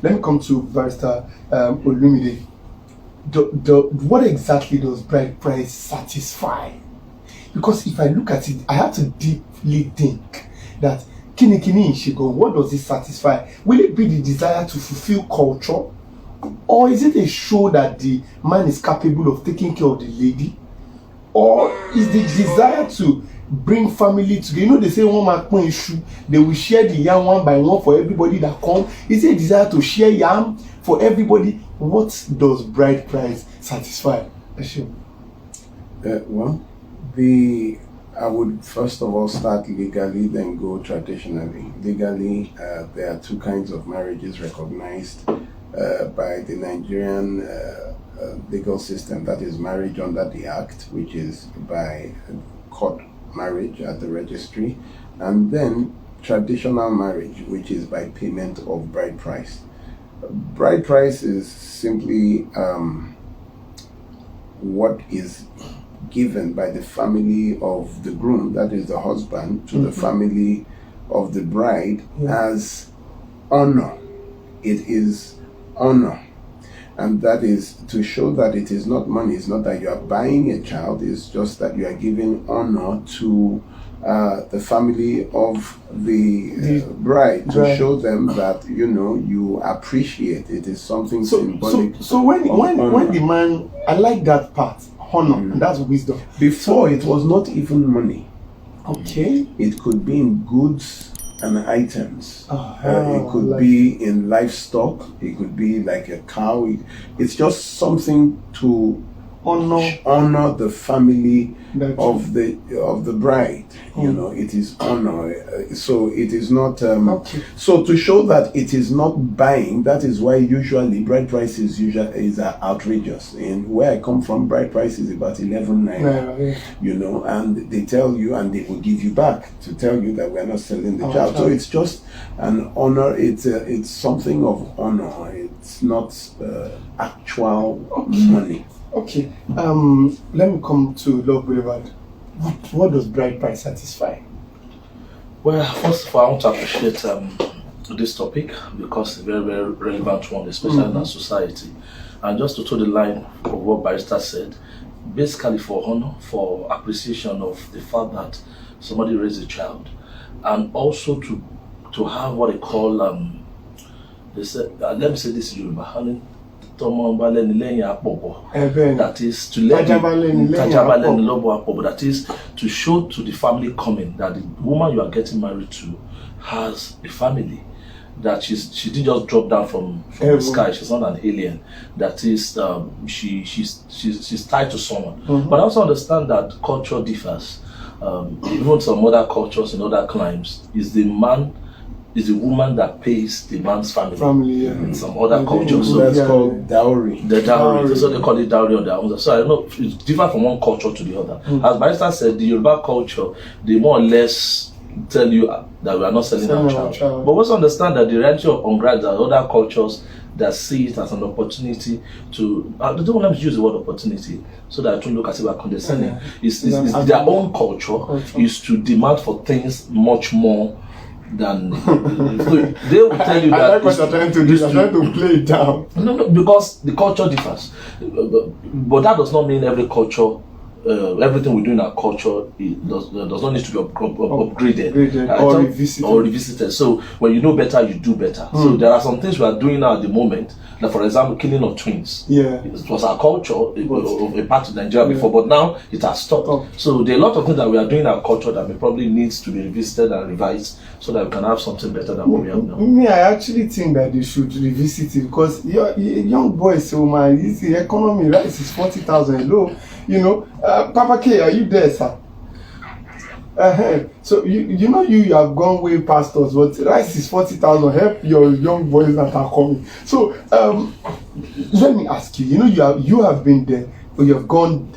let me come to Barrister Olumide. What exactly does bride price satisfy? Because if I look at it, I have to deeply think that what does it satisfy? Will it be the desire to fulfill culture? Or is it a show that the man is capable of taking care of the lady? Or is the desire to bring family together? They say one man issue, they will share the yam one by one for everybody that come. Is it a desire to share yam for everybody? What does bride price satisfy? I would first of all start legally, then go traditionally. Legally, there are two kinds of marriages recognized by the Nigerian legal system. That is marriage under the Act, which is by court marriage at the registry, and then traditional marriage, which is by payment of bride price. Bride price is simply what is given by the family of the groom, that is the husband, to the family of the bride as honor. It is honor. And that is to show that it is not money. It's not that you are buying a child. It's just that you are giving honor to the family of the bride, to show them that you appreciate. It is something symbolic. So when the man, I like that part, honor, and that's wisdom. Before it was not even money. Okay. It could be in goods and items. It could be in livestock. It could be like a cow. It's just something to honor the family of the bride. It is honor. So it is not. So to show that it is not buying, that is why usually bride price is outrageous. And where I come from, bride price is about 11 naira. And they tell you, and they will give you back to tell you that we are not selling the child. So it's just an honor. It's something of honor. It's not actual money. Okay, let me come to Love Boulevard. What does bride price satisfy? Well, first of all, I want to appreciate this topic because it's a very, very relevant one, especially in our society. And just to toe the line of what Barrister said, basically for honor, for appreciation of the fact that somebody raised a child, and also to have what they call, they said, let me say this in Yoruba, that is to let that is to show to the family coming that the woman you are getting married to has a family, that she didn't just drop down from the sky. She's not an alien. That is she's tied to someone. But I also understand that culture differs. Even some other cultures in other climes, is the woman that pays the man's family. In some other cultures. So that's called dowry. The dowry. So they call it dowry on their own. So I don't know, it's different from one culture to the other. As Barrister said, the Yoruba culture, they more or less tell you that we are not selling our child. But also understand that the reality of ungrads are other cultures that see it as an opportunity to, I don't want to use the word opportunity so that I don't look as if we're condescending. It's their own culture is to demand for things much more than they will tell you that. I like what you're trying to do. You're trying to play it down. No, because the culture differs, but that does not mean every culture. Everything we do in our culture does not need to be upgraded or revisited. So when you know better, you do better. So there are some things we are doing now at the moment, like for example, killing of twins. It was our culture, a part of Nigeria before, but now it has stopped. So there are a lot of things that we are doing in our culture that probably needs to be revisited and revised so that we can have something better than what we have now. I actually think that they should revisit it because young boys, so the economy rice is 40,000 low. Papa K, are you there, sir? So you have gone way past us, but rice is 40,000. Help your young boys that are coming. So let me ask you. You have been there. You have gone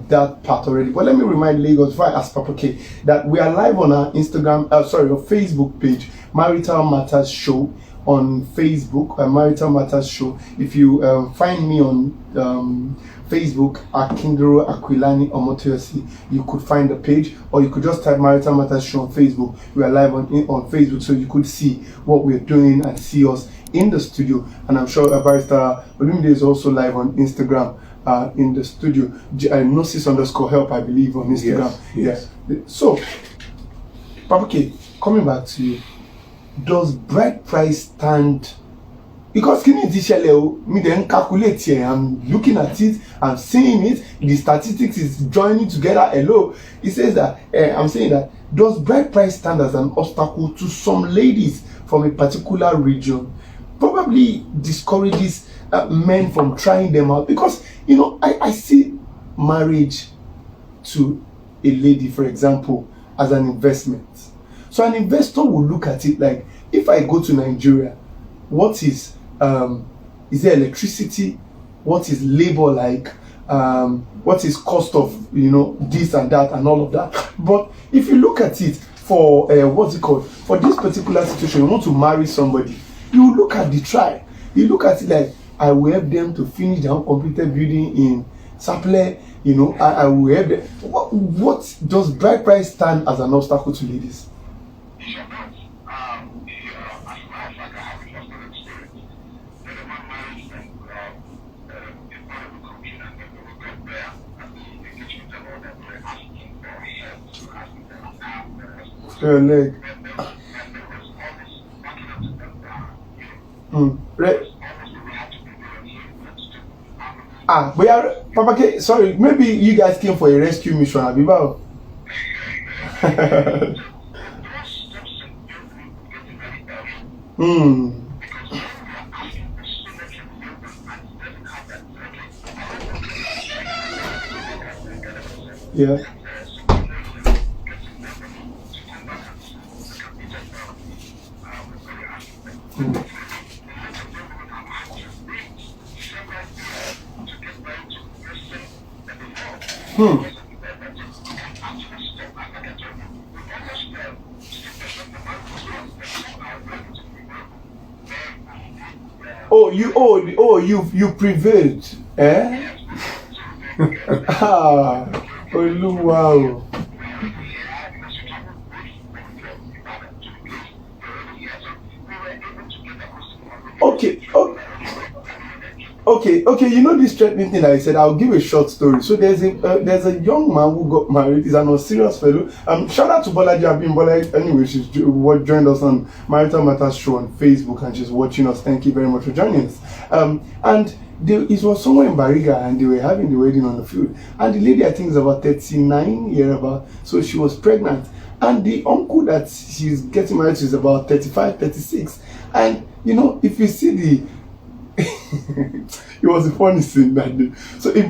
that part already. But let me remind Lagos, before I ask Papa K, that we are live on our your Facebook page, Marital Matters Show on Facebook, Marital Matters Show. If you find me on Facebook at Kindero Aquilani Omotoyosi, you could find the page, or you could just type Marital Matters Show on Facebook. We are live on Facebook, so you could see what we're doing and see us in the studio, and I'm sure Barrister Olumide is also live on Instagram in the studio. Gnosis _help, I believe, on Instagram. Yes. Yeah. So, Papa K, coming back to you, does bride price stand? Because me then calculate here, I'm looking at it, I'm seeing it, the statistics is joining together. Hello, it says that I'm saying that does bride price stand as an obstacle to some ladies from a particular region? Probably discourages men from trying them out, because I see marriage to a lady, for example, as an investment. So an investor will look at it like, if I go to Nigeria, what is there electricity? What is labor like? What is cost of this and that and all of that? But if you look at it for for this particular situation, you want to marry somebody, you look at the trial. You look at it like, I will help them to finish their uncompleted building in Saple. I will help them. What does bride price stand as an obstacle to ladies? Leg. But Papa K, sorry, maybe you guys came for a rescue mission, Abiba. Yeah. You prevailed, eh? Wow. Okay. This threatening thing I said, I'll give a short story. So there's a young man who got married. He's an unserious fellow. Shout out to Bolaji Abimbola. Anyway, she's joined us on Marital Matters show on Facebook, and she's watching us. Thank you very much for joining us. It was somewhere in Bariga, and they were having the wedding on the field. And the lady, I think, is about 39 years about, so she was pregnant. And the uncle that she's getting married to is about 35, 36. And if you see it was a funny scene that day. So they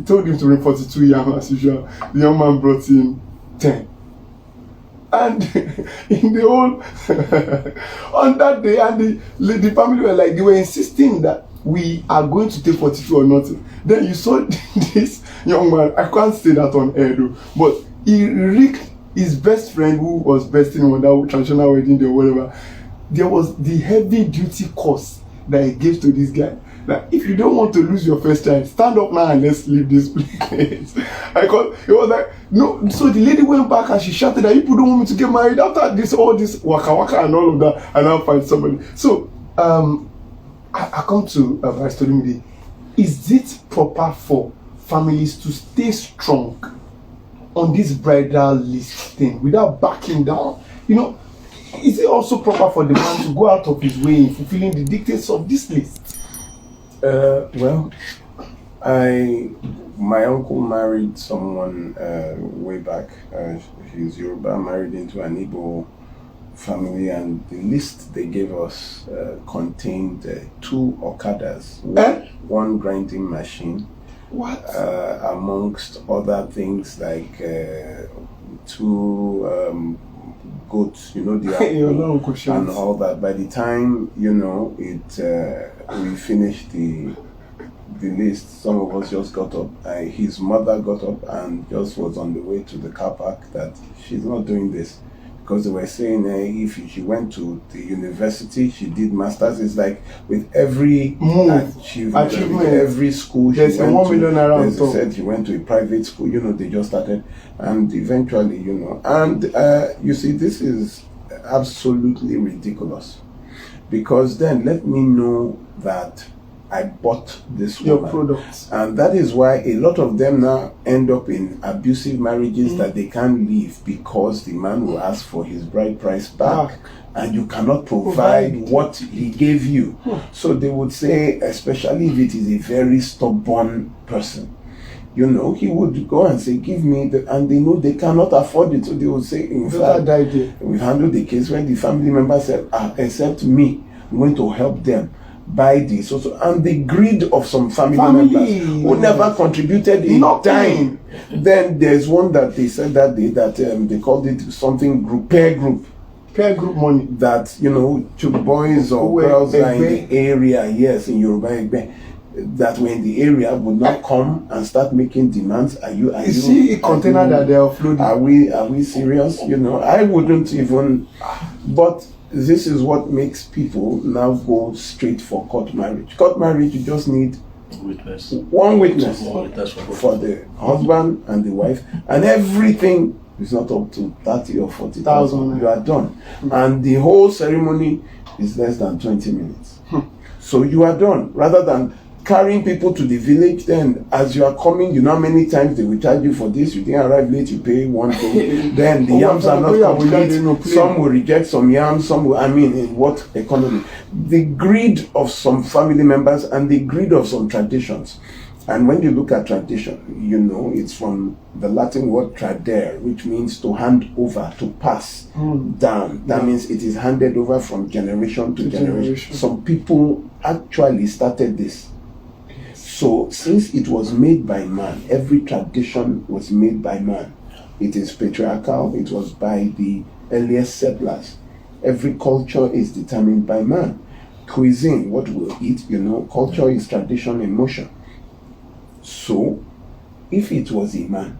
told him to bring 42 yam as usual. The young man brought in 10. And in the whole on that day, and the family were like, they were insisting that we are going to take 42 or nothing. Then you saw this young man, I can't say that on air though, but he rigged his best friend who was besting on that traditional wedding day or whatever. There was the heavy duty course that he gave to this guy. Like, if you don't want to lose your first child, stand up now and let's leave this place. It was like, no. So the lady went back and she shouted that people don't want me to get married after all this waka waka and all of that, and I'll find somebody. So I come to Barrister Olumide. Is it proper for families to stay strong on this bridal list thing without backing down? Is it also proper for the man to go out of his way in fulfilling the dictates of this list? Well, my uncle married someone way back. He's Yoruba, married into an Igbo family, and the list they gave us contained 2 Okadas, one grinding machine, amongst other things like 2 goats, the apple and all that. By the time we finished the list, some of us just got up. His mother got up and just was on the way to the car park that she's not doing this, because they were saying if she went to the university, she did masters. It's like with every achievement, with every school she there's went 1 million around. They said she went to a private school. They just started, and eventually, and you see, this is absolutely ridiculous. because then let me know that I bought this your woman. products. And that is why a lot of them now end up in abusive marriages that they can't leave, because the man will ask for his bride price back. And you cannot provide what he gave you. So they would say, especially if it is a very stubborn person, he would go and say, give me the, and they know they cannot afford it. So they would say, in fact, we've handled the case when the family member said, except me, I'm going to help them buy this. Also, and the greed of some family members who never contributed a dime. Then there's one that they said that day that they called it something peer group money, that two boys or girls are in the area, yes, in Yoruba Egbe, that were in the area would not come and start making demands. Are you see a container that they are offloading? Are we serious? I wouldn't even, but this is what makes people now go straight for court marriage. Court marriage, you just need one witness for the husband and the wife, and everything is not up to 30 or 40,000. You are done. And the whole ceremony is less than 20 minutes. So you are done. Rather than carrying people to the village, then as you are coming, how many times they will charge you for this. You didn't arrive late, you pay one thing. Then the yams are not complete. Some will reject some yams, some will, in what economy? The greed of some family members and the greed of some traditions. And when you look at tradition, it's from the Latin word tradere, which means to hand over, to pass down. That means it is handed over from generation to generation. Some people actually started this. So since it was made by man, every tradition was made by man. It is patriarchal. It was by the earliest settlers. Every culture is determined by man. Cuisine, what we'll eat, culture is tradition in motion. So, if it was a man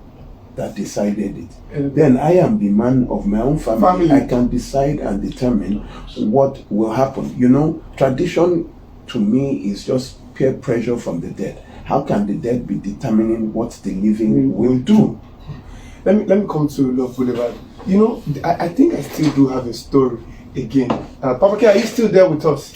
that decided it, then I am the man of my own family. I can decide and determine what will happen. Tradition to me is just peer pressure from the dead. How can the dead be determining what the living will do? Let me come to Love Boulevard. I think I still do have a story again. Papa K, are you still there with us?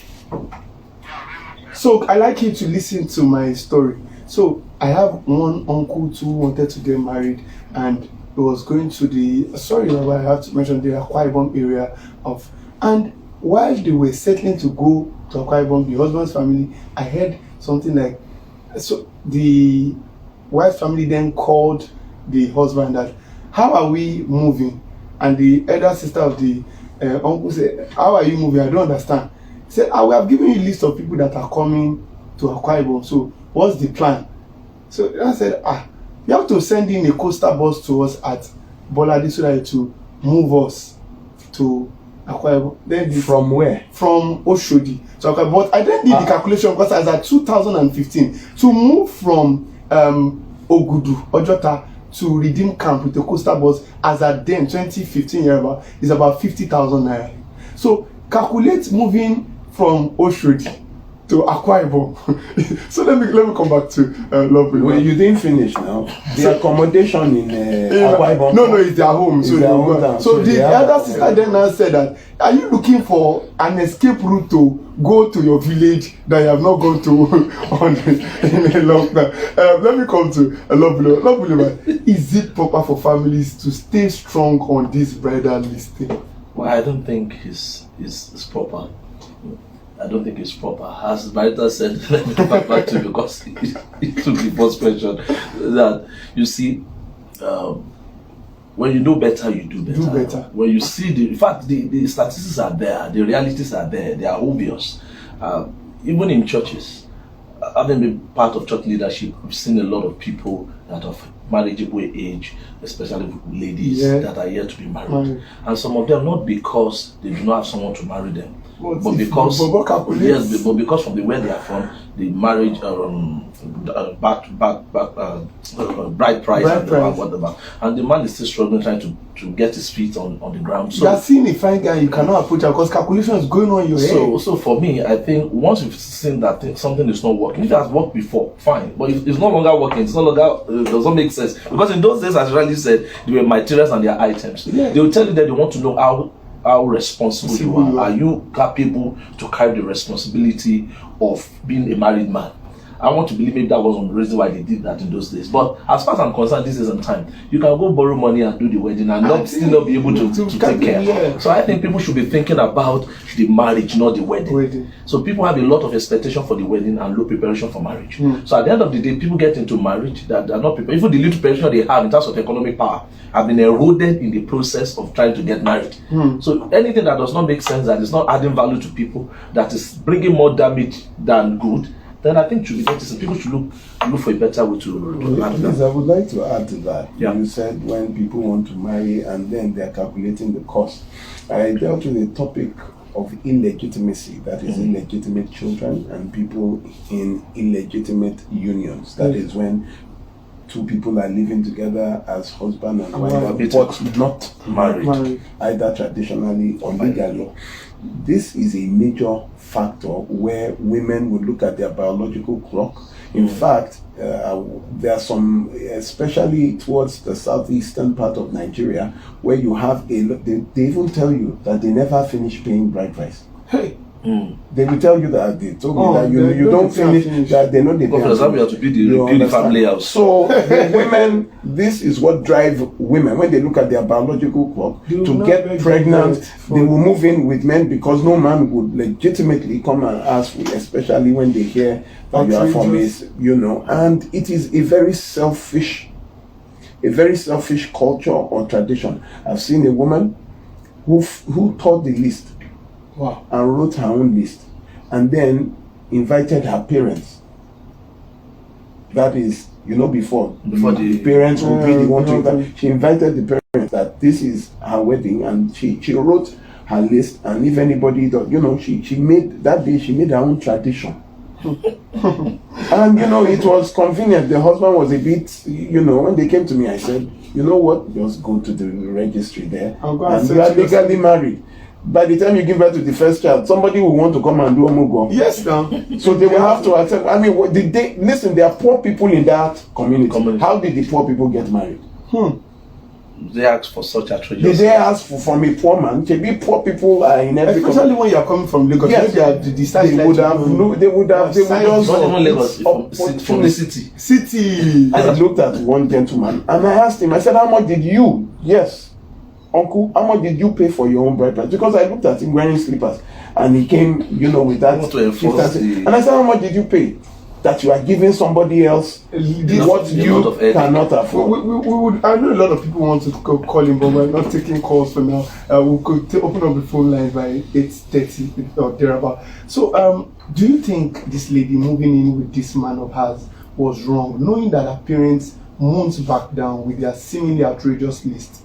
So I like you to listen to my story. So I have one uncle who wanted to get married, and he was going to I have to mention the Akwa Ibom area and while they were settling to go to Akwa Ibom, the husband's family, I heard something like, so the wife's family then called the husband that, how are we moving? And the elder sister of the uncle said, how are you moving? I don't understand. He said, I will have given you a list of people that are coming to Akwa Ibom, so what's the plan? So I said, you have to send in a coastal bus to us at Boladi so that to move us to Akwa Ibom. Then from where? From Oshodi. So but I didn't need the calculation because I was at 2015 to move from Ogudu, Ojota to Redeem Camp with the coastal bus as at then 2015 is about 50,000 naira. So calculate moving from Oshodi to Akwa Ibom. So let me come back to Love Boulevard. Well, you didn't finish now. The accommodation in Akwa Ibom. No, it's their home. It's their home. So the elder sister then now said that, are you looking for an escape route to go to your village that you have not gone to in a long time? Let me come to Love Boulevard. Love Boulevard. Is it proper for families to stay strong on this bridal listing? Well, I don't think it's proper. I don't think it's proper. As Barita said, let me come back to you because it took the first question. That you see, when you know better, you do better. When you see in fact, the statistics are there, the realities are there, they are obvious. Even in churches, having been part of church leadership, we've seen a lot of people that of marriageable age, especially ladies that are yet to be married. And some of them, not because they do not have someone to marry them, but because from where they are from, the marriage bride price and whatever, and the man is still struggling trying to get his feet on the ground. So you are seeing a fine guy, you cannot approach her because calculation is going on in your head. So for me, I think once you've seen that something is not working, if it has worked before, fine. But if it's no longer working, it's no longer it doesn't make sense. Because in those days, as Randy said, they were materials and their items. They will tell you that they want to know how how responsible you are. Are you capable to carry the responsibility of being a married man? I want to believe maybe that was one of the reason why they did that in those days. But as far as I'm concerned, this isn't time. You can go borrow money and do the wedding and still not be able to take care. Yeah. So I think people should be thinking about the marriage, not the wedding. So people have a lot of expectation for the wedding and low preparation for marriage. So at the end of the day, people get into marriage that are not prepared. Even the little preparation they have in terms of economic power have been eroded in the process of trying to get married. So anything that does not make sense, that is not adding value to people, that is bringing more damage than good, then I think should be noticed. People should look for a better way to Yes, I would like to add to that. Yeah. You said when people want to marry and then they're calculating the cost. I dealt with the topic of illegitimacy, that is illegitimate children and people in illegitimate unions. That is when two people are living together as husband and wife, but not married, either traditionally or legally. This is a major factor where women will look at their biological clock. In fact, there are some, especially towards the southeastern part of Nigeria, where you have they even tell you that they never finish paying bride price. Hey. They will tell you that they told me that you don't finish that they know they pay. For example, you have to build the family house. So the women, this is what drive women when they look at their biological clock to get pregnant. They will move in with men because no man would legitimately come and ask, especially when they hear that you are from a, and it is a very selfish culture or tradition. I've seen a woman who taught the list. Wow. And wrote her own list and then invited her parents. That is, before the parents would be the one to invite. She invited the parents that this is her wedding and she wrote her list, and if anybody does, she made that day, she made her own tradition. And it was convenient. The husband was a bit, when they came to me, I said, you know what, just go to the registry there and you are legally married. By the time you give birth to the first child, somebody will want to come and do omugo. Yes, now. So they will have to accept. I mean, listen, there are poor people in that community. How did the poor people get married? They asked for such a treasure. Did they ask from a poor man? Maybe poor people are in every especially when you are coming from Lagos. Yes, they would have from the city. I looked at one gentleman and I asked him, I said, how much did you? Yes. Uncle, how much did you pay for your own bride price? Because I looked at him wearing slippers and he came, with that. And I said, how much did you pay? That you are giving somebody else what you cannot afford. We would. I know a lot of people want to call him, but we're not taking calls for now. We could open up the phone line by 8:30 or thereabout. So, do you think this lady moving in with this man of hers was wrong, knowing that her parents won't back down with their seemingly outrageous list?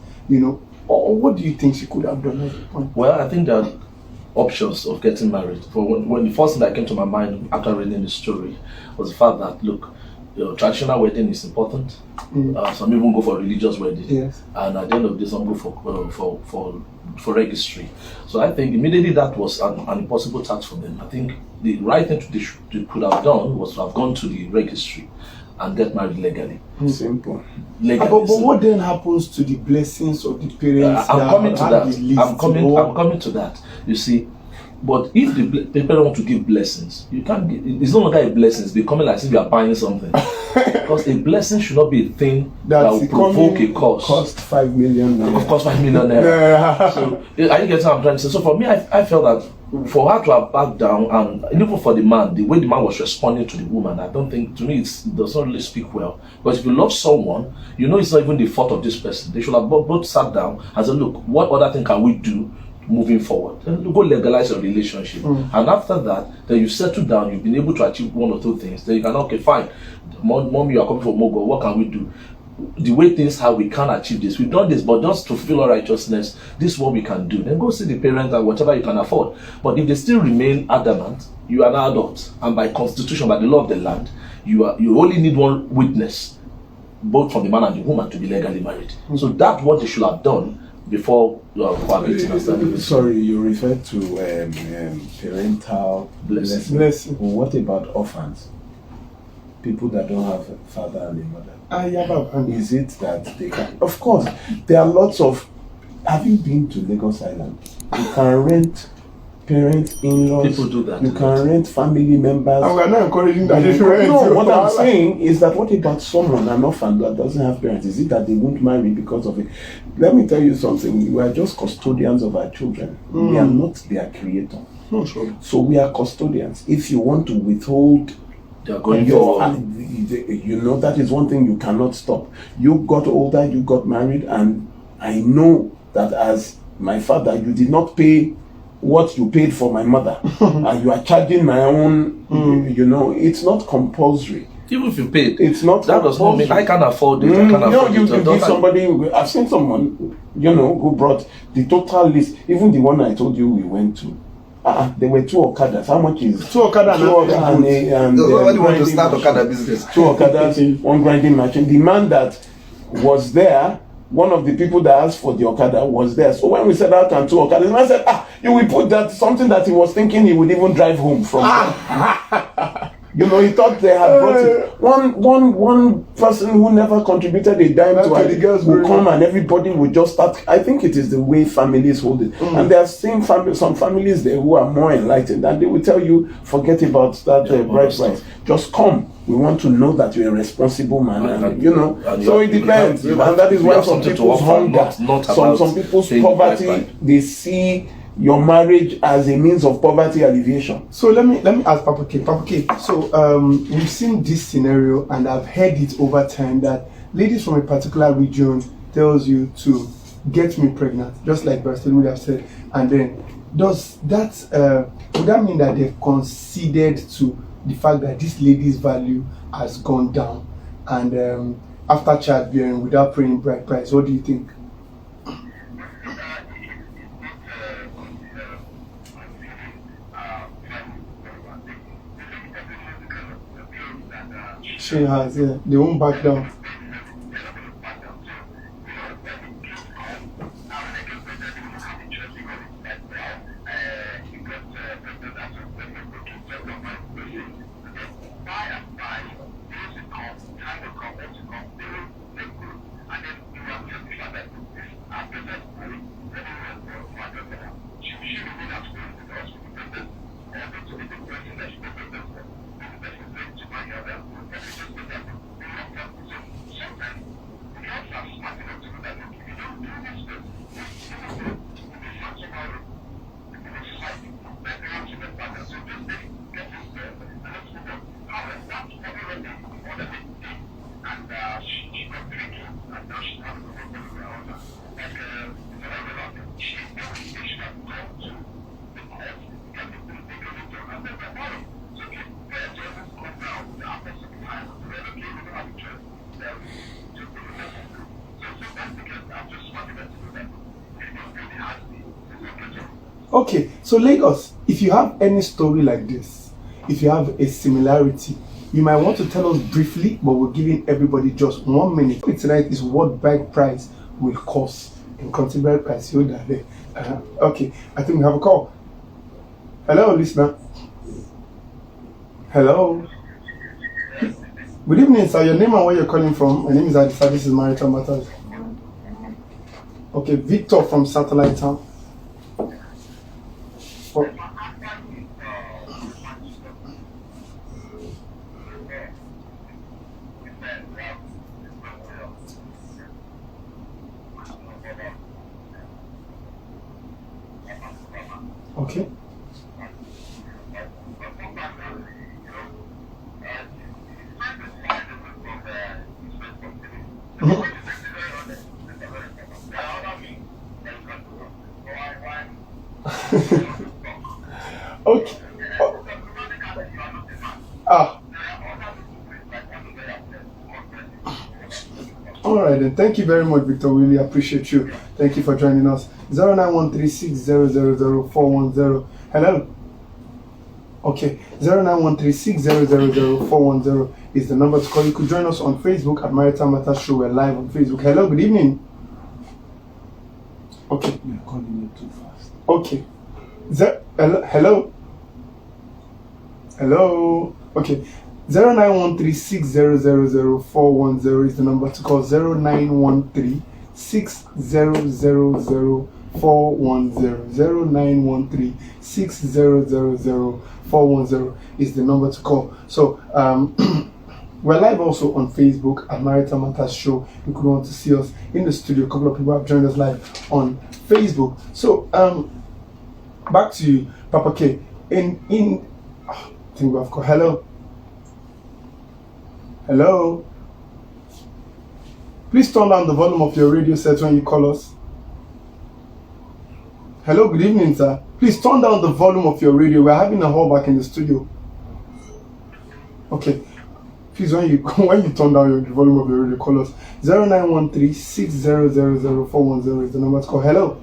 Or what do you think she could have done at that point? Well, I think there are options of getting married. For when the first thing that came to my mind after reading the story was the fact that, look, traditional wedding is important. Some even go for religious wedding. Yes. And at the end of the day, some go for registry. So I think immediately that was an impossible task for them. I think the right thing they could have done was to have gone to the registry and get married legally. Simple. But what then happens to the blessings of the parents? I'm coming to that. You see, but if the parent want to give blessings, you can't give. It's no longer a blessing. It's becoming like as if you are buying something. Because a blessing should not be a thing that will provoke a cost. Cost 5 million. Of course, 5 million naira. So, are you getting what I'm trying to say? So for me, I felt that for her to have backed down, and even for the man, the way the man was responding to the woman, I don't think, to me, it does not really speak well. Because if you love someone, it's not even the fault of this person. They should have both sat down and said, look, what other thing can we do moving forward? Then you go legalize your relationship. And after that, then you settle down, you've been able to achieve one or two things. Then you can, okay, fine. Mom, you are coming from Mogo, what can we do? The way things are, we can't achieve this. We've done this, but just to fulfill our righteousness, this is what we can do. Then go see the parents and whatever you can afford. But if they still remain adamant, you are an adult, and by constitution, by the law of the land, you only need one witness, both from the man and the woman, to be legally married. So that's what they should have done before cohabiting. Sorry, you referred to parental blessing. What about orphans? People that don't have a father and a mother. Is it that they can? Of course, there are lots of Have you been to Lagos Island? You can rent parents, in-laws. People do that. You can rent family members. And we are not encouraging that. No, what I'm saying is that what about someone, an orphan that doesn't have parents? Is it that they won't marry because of it? Let me tell you something. We are just custodians of our children. We are not their creator. No, sure. So we are custodians. If you want to withhold They are going forward. you know, that is one thing you cannot stop. You got older, you got married, and I know that as my father, you did not pay what you paid for my mother, and you are charging my own. You know, it's not compulsory. Even if you paid, it's not. That does not mean I can afford it. I can afford you it. can give somebody. I've seen someone, you know, who brought the total list. Even the one I told you we went to. There were 2 Okadas. How much is 2 Okada and nobody want to start Okada business. 2 Okadas, 1 grinding machine. The man that was there, one of the people that asked for the Okada was there. So when we said out and 2 Okadas, the man said, you will put that something that he was thinking he would even drive home from. You know, he thought they had brought it. One person who never contributed a dime to it will come and everybody will just start. I think it is the way families hold it. And there are some families there who are more enlightened, and they will tell you, forget about that bride price. Just come. We want to know that you're a responsible man, and you know. So it depends, and that is why some people's hunger, some people's poverty, they see your marriage as a means of poverty alleviation. So let me ask Papa K. Papa K, so we've seen this scenario, and I've heard it over time that ladies from a particular region tells you to get me pregnant, just like Pastor would have said, and then does that would that mean that they've conceded to the fact that this lady's value has gone down, and after childbearing without paying bride price? What do you think? She has, yeah. They won't back down. Okay, so Lagos, if you have any story like this, if you have a similarity, you might want to tell us briefly, but we're giving everybody just 1 minute. Tonight is what bride price will cost in contemporary price. Okay, I think we have a call. Hello, listener. Hello. Good evening, sir. Your name and where you're calling from? My name is Adisa. This is Maritime Matters. Okay, Victor from Satellite Town. Okay. Okay. All right, then. Thank you very much, Victor. We really appreciate you. Thank you for joining us. 09136000410. Hello. Okay. 09136000410 is the number to call. You could join us on Facebook at Maritime Matters Show. We're live on Facebook. Hello. Good evening. Okay. You're calling it too fast. Okay. Hello. Hello. Okay. 09136000410 is the number to call. 0913 6000 410. 0913 410 is the number to call. So we're live also on Facebook at Marital Matters Show. You could want to see us in the studio. A couple of people have joined us live on Facebook. So back to you, Papa K. I think we've got hello. Hello. Please turn down the volume of your radio set when you call us. Hello, good evening, sir. Please turn down the volume of your radio. We're having a hall back in the studio. Okay. Please, when you turn down the volume of your radio, call us. 0913 6000 410 is the number to call. Hello.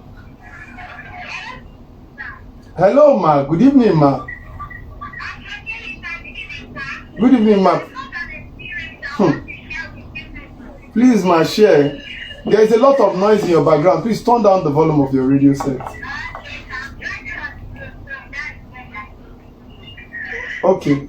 Hello, ma. Good evening, ma. Good evening, ma. Please, ma, share. There is a lot of noise in your background. Please turn down the volume of your radio set. Okay.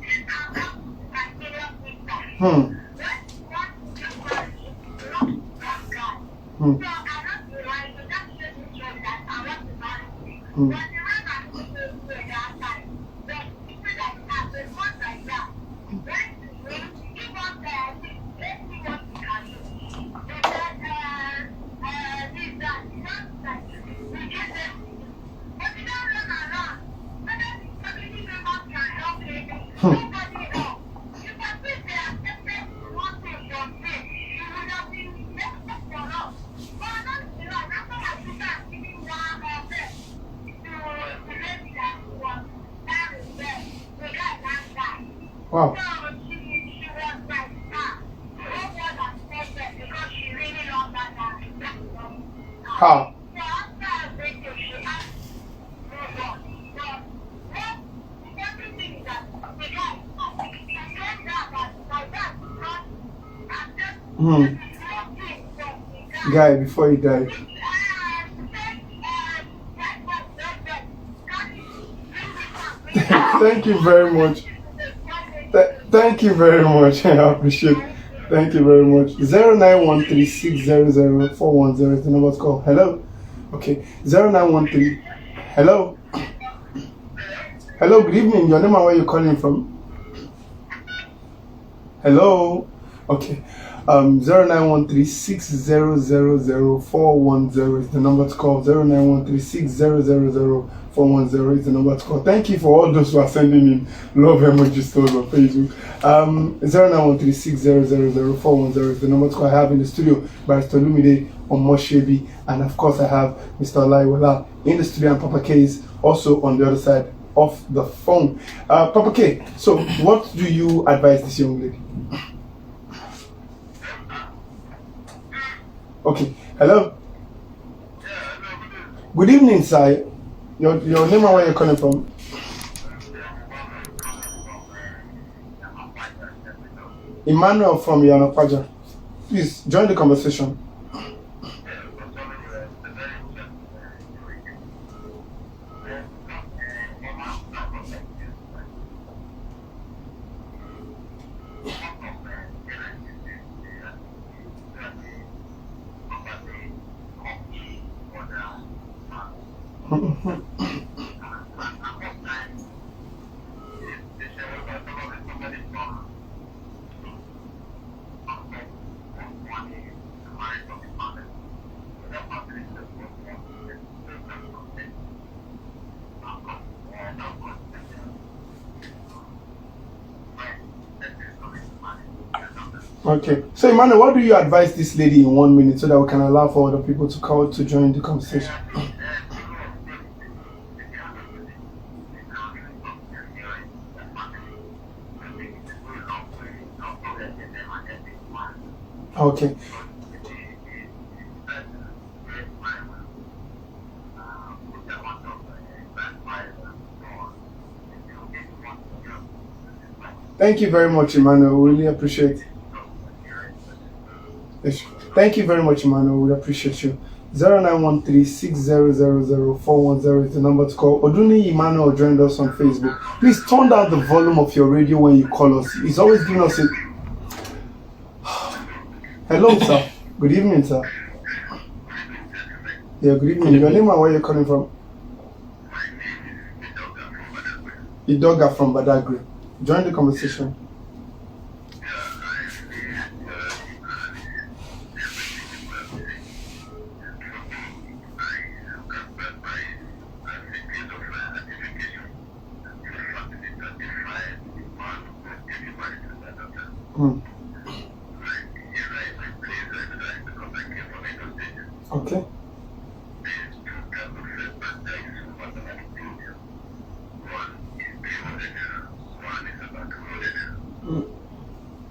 Wow. How? Guy, before he died. Thank you very much. Thank you very much. I appreciate it. Thank you very much. 0913 600 410 is the number to call. Hello. Okay. 0913. Hello. Hello. Good evening. Your name and where you're calling from? Hello. Okay. 0913 600 410 is the number to call. 0913 600 410 is the number to call. Thank you for all those who are sending in love emojis to us on Facebook. 0913 600 410 is the number to call. I have in the studio Barrister Lumide Omoshebi, and of course I have Mr. Olaiwola in the studio, and Papa K is also on the other side of the phone. Papa K, so what do you advise this young lady? Okay, hello. Good evening, sir. Your name and where you're calling from? Emmanuel from Yanokwaja. Please join the conversation. Okay. So, Emmanuel, what do you advise this lady in 1 minute so that we can allow for other people to call to join the conversation? Okay. Thank you very much, Emmanuel. We really appreciate it. Thank you very much, Emmanuel. We appreciate you. 0913 600 410 is the number to call. Oduni Emmanuel joined us on Facebook. Please turn down the volume of your radio when you call us. It's always giving us a... Hello, sir. Good evening, sir. Yeah, good evening. Your name and where you're calling from? Idoga from Badagry. Join the conversation. Okay.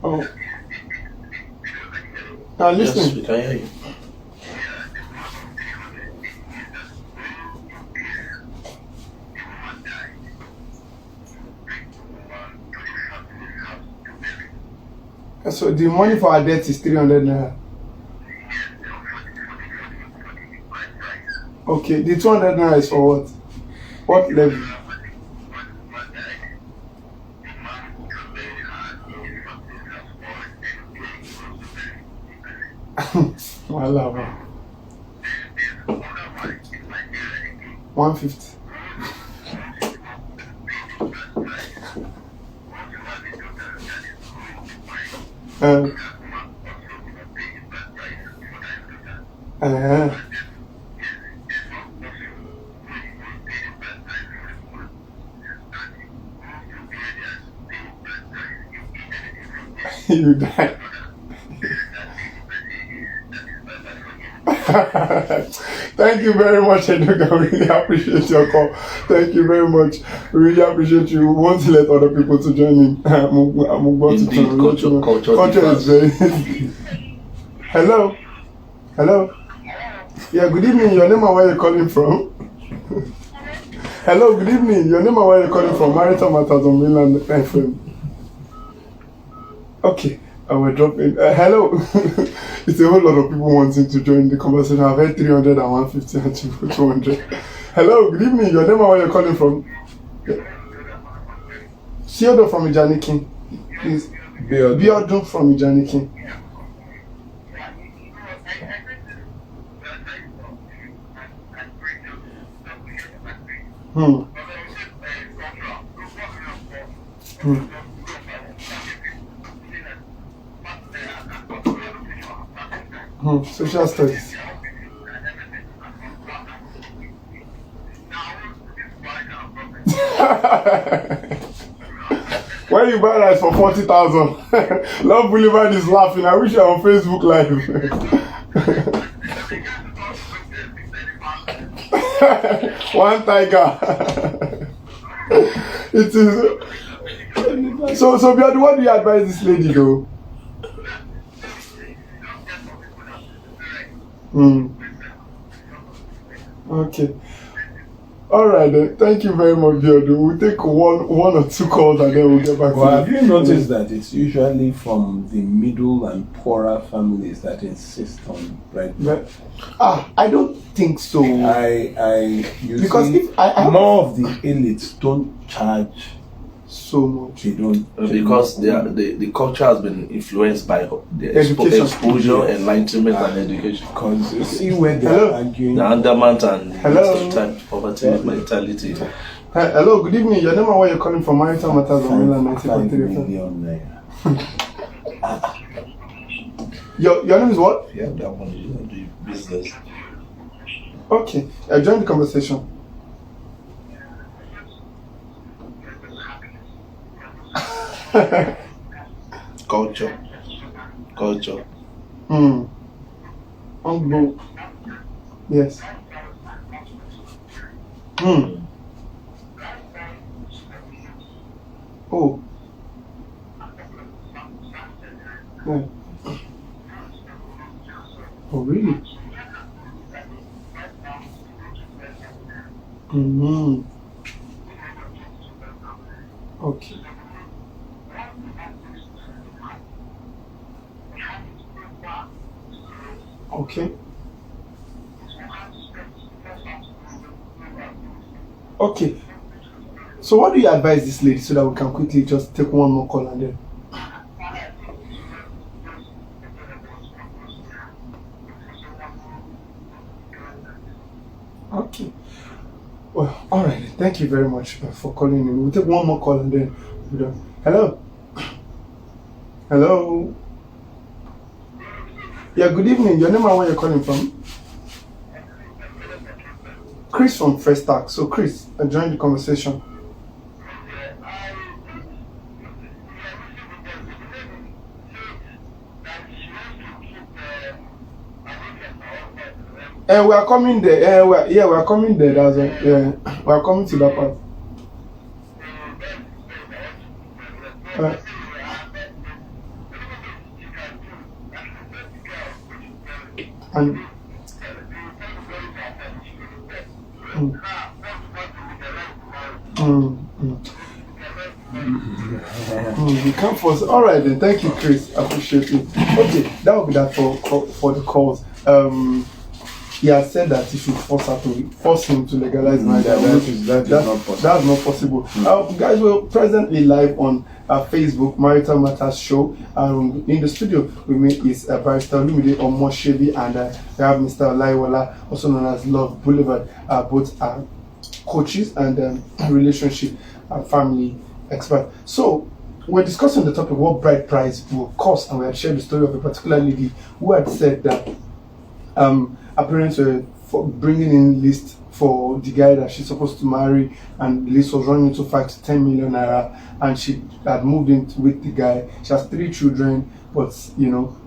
Oh. Now listen. Yes, we can hear you. So the money for our debt is 300 naira. Okay, the 200 naira is for what? What level? Wow. 150. You die. Thank you very much, Edoga. I really appreciate your call. Thank you very much. We really appreciate you. We want to let other people to join in. Indeed, culture is very. Hello. Yeah, good evening. Your name and where you're calling from? Hello, good evening. Your name and where you're calling from? Marital Matters on Mainland FM. Okay. I will drop in. Hello. It's a whole lot of people wanting to join the conversation. I've heard 300 and 150 and 200. Hello, good evening. Your name and where you're calling from? Siodo from Ijanikin. Please. Biodun from Ijanikin. Social studies. When you buy rice for 40,000, Love Boulevard is laughing. I wish you were on Facebook Live. One tiger. It is. So, what do you advise this lady though? Okay. All right then. Thank you very much, Biodu. We'll take one or two calls and then we'll get back to you. Have you noticed that it's usually from the middle and poorer families that insist on bread? I don't think so. Because more of the elites don't charge so much. They don't. Because the culture has been influenced by the exposure, enlightenment, and education. Because you see where they are arguing. The undermanned and type poverty mentality. Hello, good evening. Your name and where you're calling from? Marital Matters on Mainland 90.3 Your name is what? Yeah, that one is doing business. Okay, join the conversation. Culture. Yes. Oh. Yeah. Oh, really? Okay. Okay. Okay. So what do you advise this lady so that we can quickly just take one more call and then? Okay. Well, all right. Thank you very much for calling in. We'll take one more call and then we're done. Hello. Hello. Yeah, good evening. Your name and where you're calling from? Chris from First Tax. So, Chris, join the conversation. We are coming there. We are coming there. That's we are coming to that part. And you can't force. All right then. Thank you, Chris. Appreciate it. Okay, that will be that for the calls. He has said that he should force him to legalize marriage. That's not possible. Guys, we're presently live on Facebook, Marital Matters Show. In the studio with me is Barrister Olumide Omoshebi and we have Mr. Olaiwola, also known as Love Boulevard. Both are coaches and relationship and family experts. So we're discussing the topic what bride price will cost, and we had shared the story of a particular lady who had said that her parents were bringing in list for the guy that she's supposed to marry, and the list was running to 5 to 10 million naira, and she had moved in with the guy. She has 3 children, but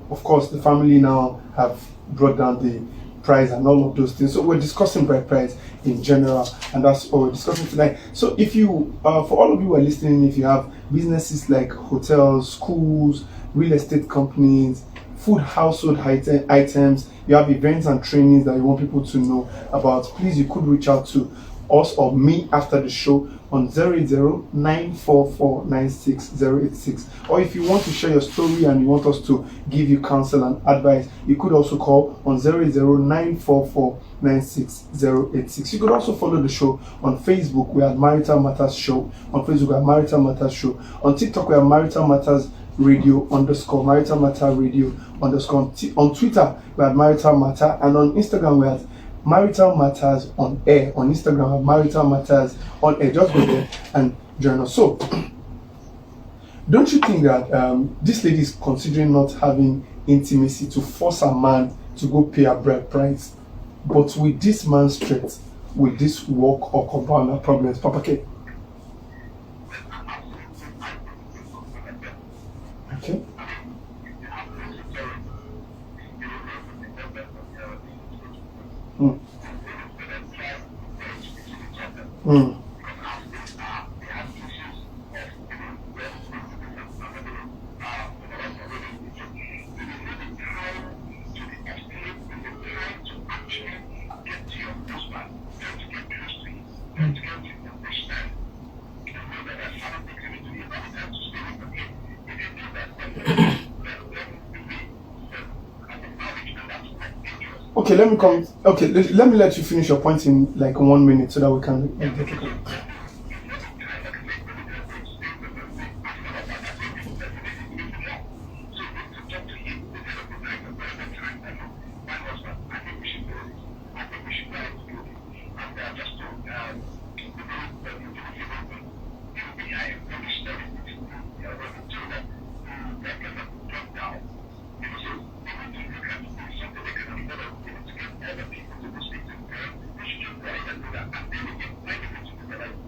of course the family now have brought down the price and all of those things. So we're discussing bride price in general, and that's what we're discussing tonight. So if you for all of you who are listening, if you have businesses like hotels, schools, real estate companies, food, household items, you have events and trainings that you want people to know about, please, you could reach out to us or me after the show on 080-944-96086. Or if you want to share your story and you want us to give you counsel and advice, you could also call on 080-944-96086. You could also follow the show on Facebook. We are Marital Matters Show. On Facebook, we are Marital Matters Show. On TikTok, we are Marital Matters Radio _ Marital Matter Radio _ on Twitter we have Marital Matter, and on Instagram we have Marital Matters on Air. On Instagram we have Marital Matters on Air. Just go there and join us. So don't you think that this lady is considering not having intimacy to force a man to go pay a bride price? But with this man's threat, will this work or compound her problems? Papa K. Okay. Okay, let me let you finish your point in like 1 minute so that we can get it.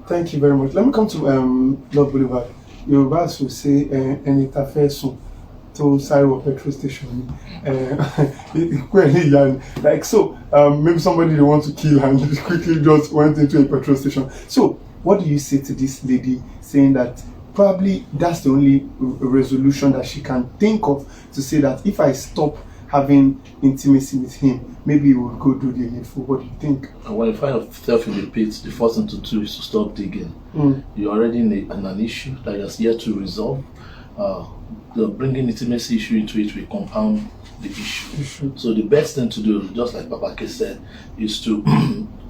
Thank you very much. Let me come to Love Boulevard. Yorubas will say "Enitafe to Saiwo petrol station." Like so, maybe somebody they want to kill and quickly just went into a petrol station. So, what do you say to this lady saying that probably that's the only resolution that she can think of to say that if I stop having intimacy with him, maybe he will go do the needful? What do you think? When you find yourself in the pit, the first thing to do is to stop digging. You're already in an issue that is yet to resolve. Bringing intimacy issue into it will compound the issue. So the best thing to do, just like Papa K said, is to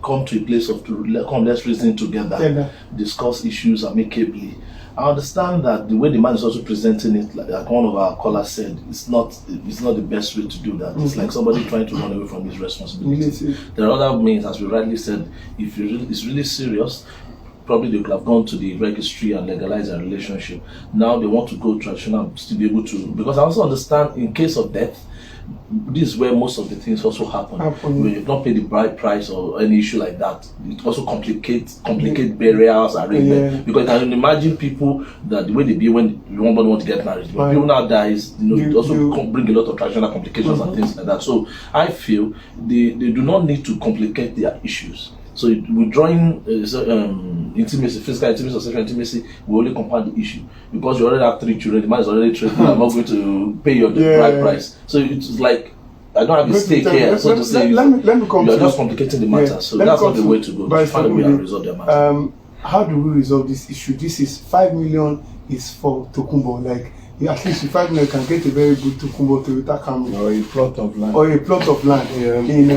come to a place of let's reason together, discuss issues amicably, I understand that the way the man is also presenting it, like one of our callers said, it's not the best way to do that. It's like somebody trying to run away from his responsibility. There are other means, as we rightly said, if it's really serious, probably they could have gone to the registry and legalized their relationship. Now they want to go traditional to be able to, because I also understand in case of death, this is where most of the things also happen. When you've not paid the bride price or any issue like that, it also complicate burials arrangement. Because you can imagine people that the way they be when you want to get married. When people now dies, it also bring a lot of traditional complications and things like that. So I feel they do not need to complicate their issues. So withdrawing intimacy, physical intimacy or sexual intimacy will only compound the issue, because you already have 3 children. The man is already threatening, I'm not going to pay your bride price. So it's like, I don't have a stake here, so to say. Let me come you're just complicating the matter. So that's not the way to go. Find a way and resolve the matter. How do we resolve this issue? This is 5 million is for Tokumbo. Like, at least with 5 million can get a very good Tokumbo Toyota Camry. Or a plot of land. Or a plot of land in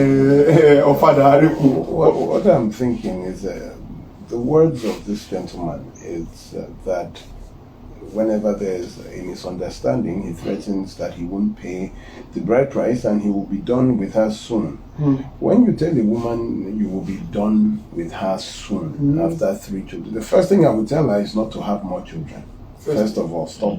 Ofada Areku. What I'm thinking is, the words of this gentleman is that whenever there's a misunderstanding, he threatens that he won't pay the bride price and he will be done with her soon. When you tell a woman you will be done with her soon after 3 children, the first thing I would tell her is not to have more children. First of all, stop.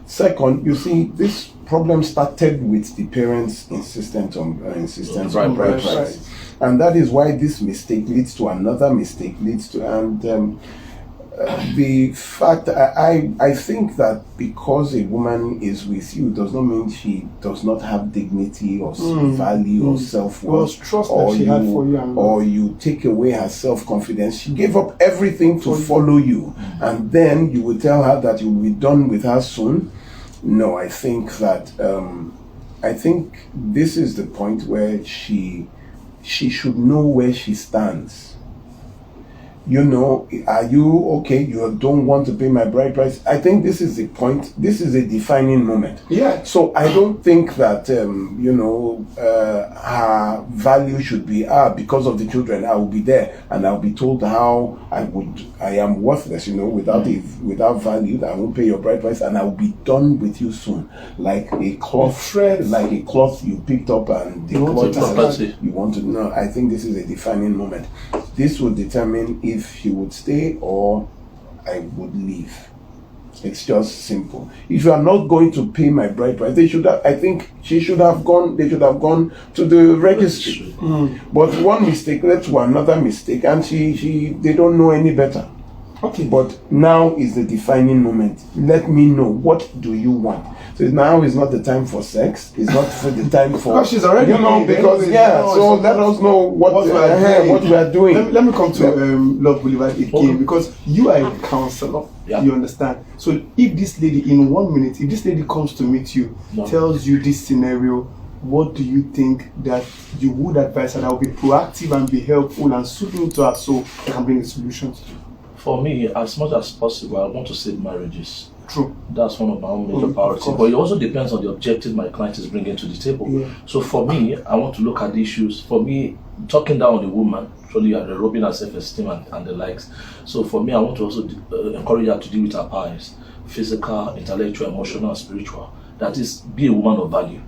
Second, you see, this problem started with the parents' insistence on bride price. And that is why this mistake leads to another mistake, the fact, I think that because a woman is with you does not mean she does not have dignity or value or self-worth, trust that she had for you, or you take away her self-confidence. She gave up everything to follow you, and then you will tell her that you will be done with her soon. No, I think that this is the point where she should know where she stands. Are you okay? You don't want to pay my bride price? I think this is the point. This is a defining moment. Yeah. So I don't think that, her value should be, because of the children, I will be there and I'll be told how I am worthless, without value, I won't pay your bride price and I will be done with you soon. Like a cloth, you picked up and the cloth you want to know. I think this is a defining moment. This will determine if she would stay or I would leave. It's just simple. If you are not going to pay my bride price, they should have gone to the registry. But one mistake led to another mistake, and they don't know any better. Okay. But now is the defining moment. Let me know, what do you want? So now is not the time for sex. It's not for the time for. Because she's already so let us know what we are doing. Let me come to Love Boulevard again, because you are a counselor. Yeah. You understand? So if this lady, in 1 minute, if this lady comes to meet you, tells you this scenario, what do you think that you would advise her that will be proactive and be helpful and soothing to her so they can bring a solution to you? For me, as much as possible, I want to save marriages. True. That's one of my own major priorities. But it also depends on the objective my client is bringing to the table. Yeah. So for me, I want to look at the issues. For me, talking down on the woman, actually robbing her self-esteem and the likes. So for me, I want to also encourage her to deal with her powers, physical, intellectual, emotional, and spiritual. That is, be a woman of value.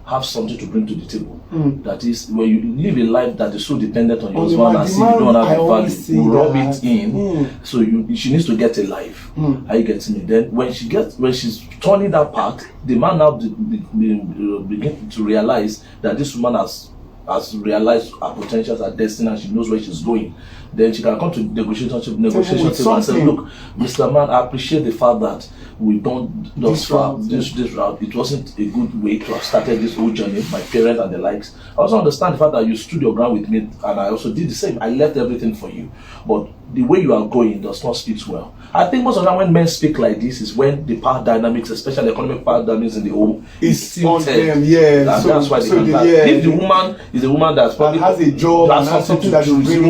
Have something to bring to the table. That is, when you live a life that is so dependent on your husband and see you don't have the value, you rub it in. So she needs to get a life. Are you getting me? Then when she's turning that part, the man now begin to realize that this woman has realized her potentials, her destiny, and she knows where she's going. Then she can come to negotiation table and say, look, Mr. Man, I appreciate the fact that we've done this route. It wasn't a good way to have started this whole journey, my parents and the likes. I also understand the fact that you stood your ground with me, and I also did the same. I left everything for you. But the way you are going does not speak well. I think most of the time when men speak like this is when the power dynamics, especially economic power dynamics in the home, is on them. Yeah. So that's why they can if the woman is a woman that's probably has a job, has something that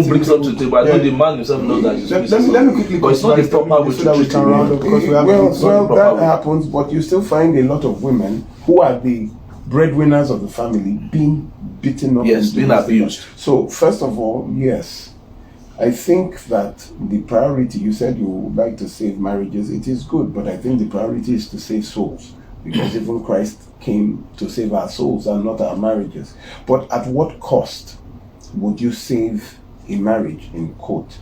brings up to the table. I know the man himself knows that. Let me quickly. But it's not the proper way to treat it. That happens, but you still find a lot of women who are the breadwinners of the family being beaten up. Yes, being abused. So first of all, yes, I think that the priority, you said you would like to save marriages, it is good, but I think the priority is to save souls. Because even Christ came to save our souls and not our marriages. But at what cost would you save a marriage, in quote?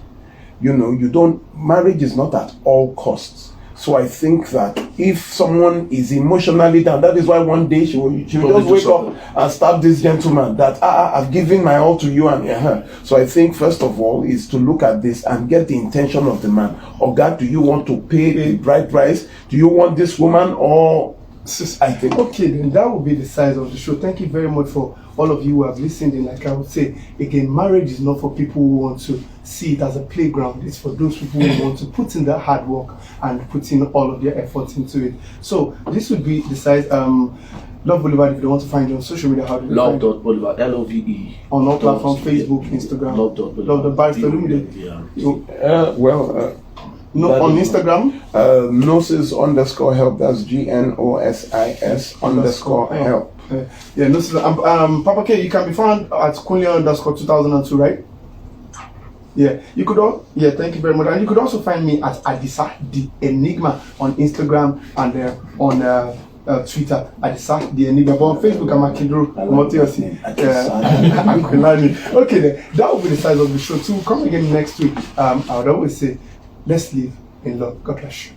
Marriage is not at all costs. So I think that if someone is emotionally down, that is why one day she will just wake up and stab this gentleman that I've given my all to you and her. So I think first of all is to look at this and get the intention of the man. Or God, do you want to pay the bride price? Do you want this woman or I think? Okay, then that will be the size of the show. Thank you very much for all of you who have listened. And like I would say, again, marriage is not for people who want to see it as a playground. It's for those people who want to put in the hard work and put in all of their efforts into it. So this would be the size. Love Boulevard, if you want to find you on social media, how do you find it? Love.Boulevard, LOVE. On all platforms, Facebook, Instagram. Love.Boulevard. Love the Barrister Lumide. Yeah. On Instagram? Gnosis_help, that's GNOSIS _ help. Yeah, Gnosis. Papa K, you can be found at Kunle_2002, right? Yeah, you could thank you very much. And you could also find me at Adisa the Enigma on Instagram and on Twitter, Adisa the Enigma. But on Facebook, I'm Akindro Motiosi. Okay, then that will be the size of the show too. Come again next week. I would always say, let's live in love. God bless you.